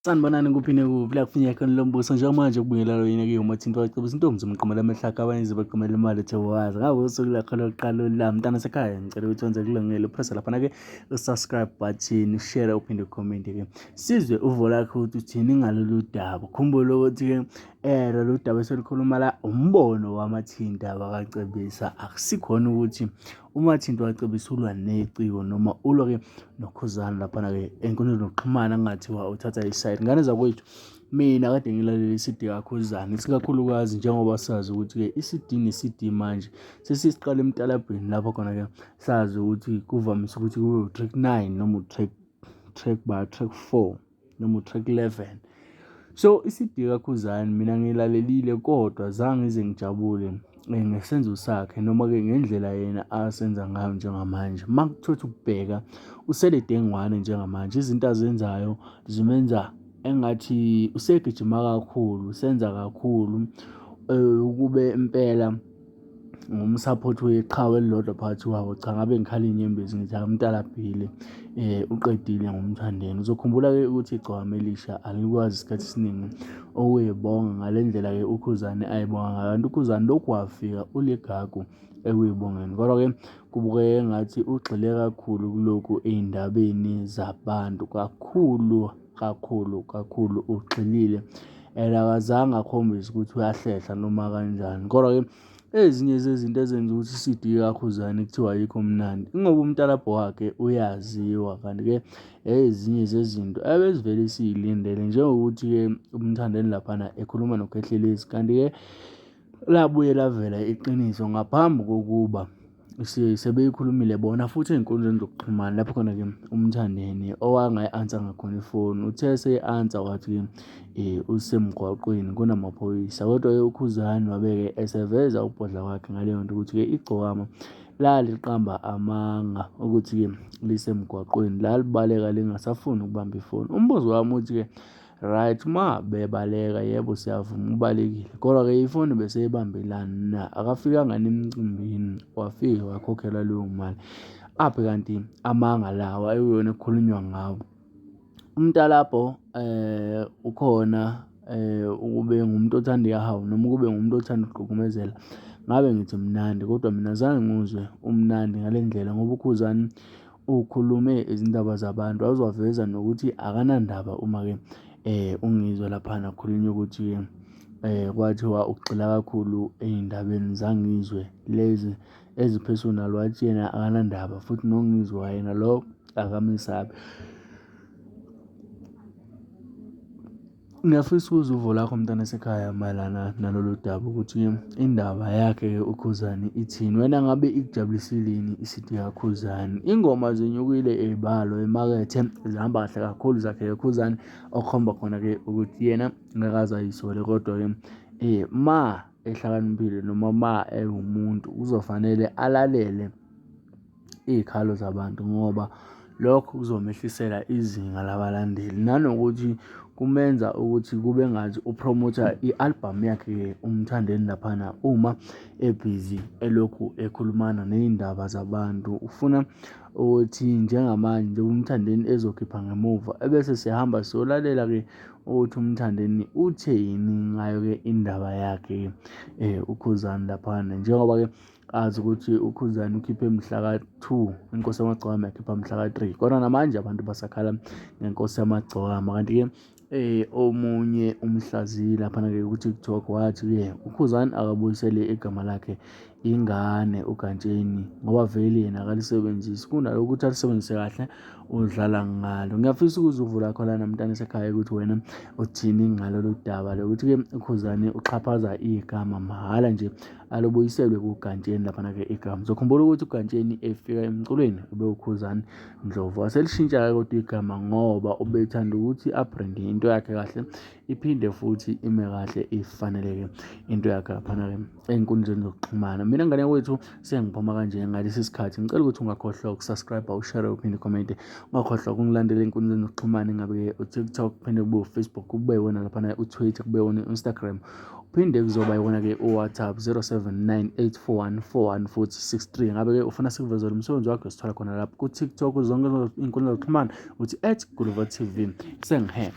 Sanibonani kuphinde kuphi la kufinyeka khona lo mbuso njengamanje ukubuyela lo yini-ke umathinto wacebisa intombi umqomela amehlaka abanye zibeqomela imali ethe wazi ngabe usuku lakho lokuqala la mntana sekhaya ngicela ukuthi wenze kulungile upressa laphana-ke u-subscribe button share uphinde ucommente-ke sizwe uvo lakho ukuthi uthini ngalolu daba. Khumbula ukuthi-ke lolu daba eselikhuluma la umbono wamathinta wakacebisa, akusikhona ukuthi umathinta wacebisa ulwa neciko noma ulwa-ke nokhuzani laphana-ke enkundleni zokuxhumana kungathiwa uthatha isayidi. Ngane zakwethu, mina kade ngilalele isidi kakhuzani isikakhulukazi njengoba sazi ukuthi-ke isidi nesidi manje sesisiqala emtalabheni lapho khona-ke sazi ukuthi kuvamise ukuthi kube u-track 9 noma u-track 4 noma u-track 11. So isidi kakhuzani mina ngilalelile kodwa zange ngize ngijabule ngesenzo sakhe noma-ke ngendlela yena asenza ngayo njengamanje. Uma kuthothi ukubheka useledengwane njengamanje, izinto azenzayo zimenza engathi usegijima kakhulu, usenza kakhulu ukube impela ngumsaphothi weqhawe elilodwa phakathi kwabo. Cha, ngabe ngikhala inyembezi ngithi umntalabhile uqedile ngomthandeni. Uzokhumbula-ke ukuthi igcwame elisha alikwazi isikhathi esiningi okuyibonga ngale ndlela-ke ukhuzani ayibonga ngayo. Kanti ukhuzani lokhu wafika uligagu ekuyibongeni, kodwa-ke kubukeke engathi ugxile kakhulu kulokhu ey'ndabeni zabantu, kakhulu ugxilile and akazange akhombise ukuthi uyahlehla noma kanjani. Kodwa-ke ezinye zezinto ezenza ukuthi isidi kakhuzani kuthiwa ayikho mnandi ingoba umtalabho wakhe uyaziwa, kanti-ke ezinye zezinto ebezivele siy'lindele njengokuthi-ke umthandeni laphana ekhuluma nokhehlelezi, kanti-ke labuye lavela iqiniso ngaphambi kokuba sebeyikhulumile bona futhi ey'nkundleni zokuxhumana lapho khona-ke umthandeni owangayi-answer ngakhona ifoni uthe sey-answer wathi-ke usemgwaqweni kunamaphoyisa. Kodwa-ke ukhuzani wabe-ke eseveza ukubhodla kwakhe ngaleyo nto ukuthi-ke igcokama laliqamba amanga ukuthi-ke lisemgwaqweni, lalibaleka lingasafuni ukubamba ifoni. Umbuzo wami uthi-ke right, ma bebaleka yebo siyavuma ubalekile, kodwa-ke ifoni beseyibambelani na? Akafikanga nemcimbini wafika wakhokhela leyo mali. Aphi kanti amanga lawa ekuyona ekukhulunywa ngawo? Umntalabho ukhona ukube ngumuntu othanda ihawu noma ukube ngumuntu othanda ukugqugqumezela. Ngabe ngithi mnandi, kodwa mina zange nguzwe umnandi ngale ndlela ngoba ukhuzani ukhulume izindaba zabantu azwaveza nokuthi akanandaba uma-ke ungizwa laphana kukhulunywa ukuthi-ke kwathiwa ukugxila kakhulu ey'ndabeni. Zange ngizwe lezi eziphesonali, wathi yena akanandaba futhi nongizwa yena lo akamesabi. Ngiyafisa ukuzwa uvo lakho mntana esekhaya mayelana nalolu daba ukuthi indaba yakhe ukhuzani ithini. Wena ngabe ikujabulisile yini isidi kakhuzani? Ingoma zinyukile ey'balo emakethe zihamba kahle kakhulu zakhe ukhuzani, okukhomba khona-ke ukuthi yena ngakaze ayisole, kodwa-ke ma ehlakaniphile noma ma ewumuntu kuzofanele alalele iy'khalo zabantu ngoba lokho kuzomehlisela izinga labalandeli, nanokuthi kumenza ukuthi kube ngathi upromotha i-album yakhe umthandeni laphana uma ebhizi elokhu ekhulumana ney'ndaba zabantu. Ufuna ukuthi njengamanje nje umthandeni ezokhipha ngemuva ebese siyahamba siyolalela-ke ukuthi umthandeni utheni ngayo-ke indaba yakhe ukhuzani laphana, njengoba-ke azi ukuthi ukhuzani ukhiphe mhlaka 2 inkosi yamagcokama yakhipha mhlaka 3, kodwa namanje abantu basakhala ngenkosi yamagcokama. Kanti-ke omunye umhlaziyi laphana-ke ku-TikTok wathi-ke ukhuzani akabuyisele igama lakhe ingane ukancane ngoba vele yena akalisebenzisi kunalokho ukuthi alisebenzise kahle udlala ngalo. Ngiyafisa ukuzwa uvo lakho lana mntana esekhaya ukuthi wena uthini ngalolu daba lokuthi-ke ukhuzani uxhaphaza igama mahhala nje alubuyiselwe kukancane laphana-ke igama. Uzokhumbula ukuthi ukancane efika emculweni ube ukhuzani Ndlovu waselishintsha-ke kodwa igama ngoba ubethanda ukuthi abrende into yakhe kahle iphinde futhi ime kahle ifaneleke into yakhe laphana-ke ey'nkundleni zokuxhumana. Mina ngane wethu sengiphuma kanje ngalesi sikhathi ngicela ukuthi ungakhohlwa ukusubscribe, ushare uphinde ucommente, ungakhohlwa ukungilandela ey'nkundleni zokuxhumana. Ingabe-ke uTikTok kuphinde kube uFacebook kube wona laphana uTwitter kube wona Instagram uphinde kuzoba yona-ke uWhatsApp 07984141 futhi 63. Ngabe-ke ufuna sikuvezele umsebenzi wakho sithola khona lapho kuTikTok zonke iy'nkundla zokuxhumana uthi @GuluvaTV. Sengihemba.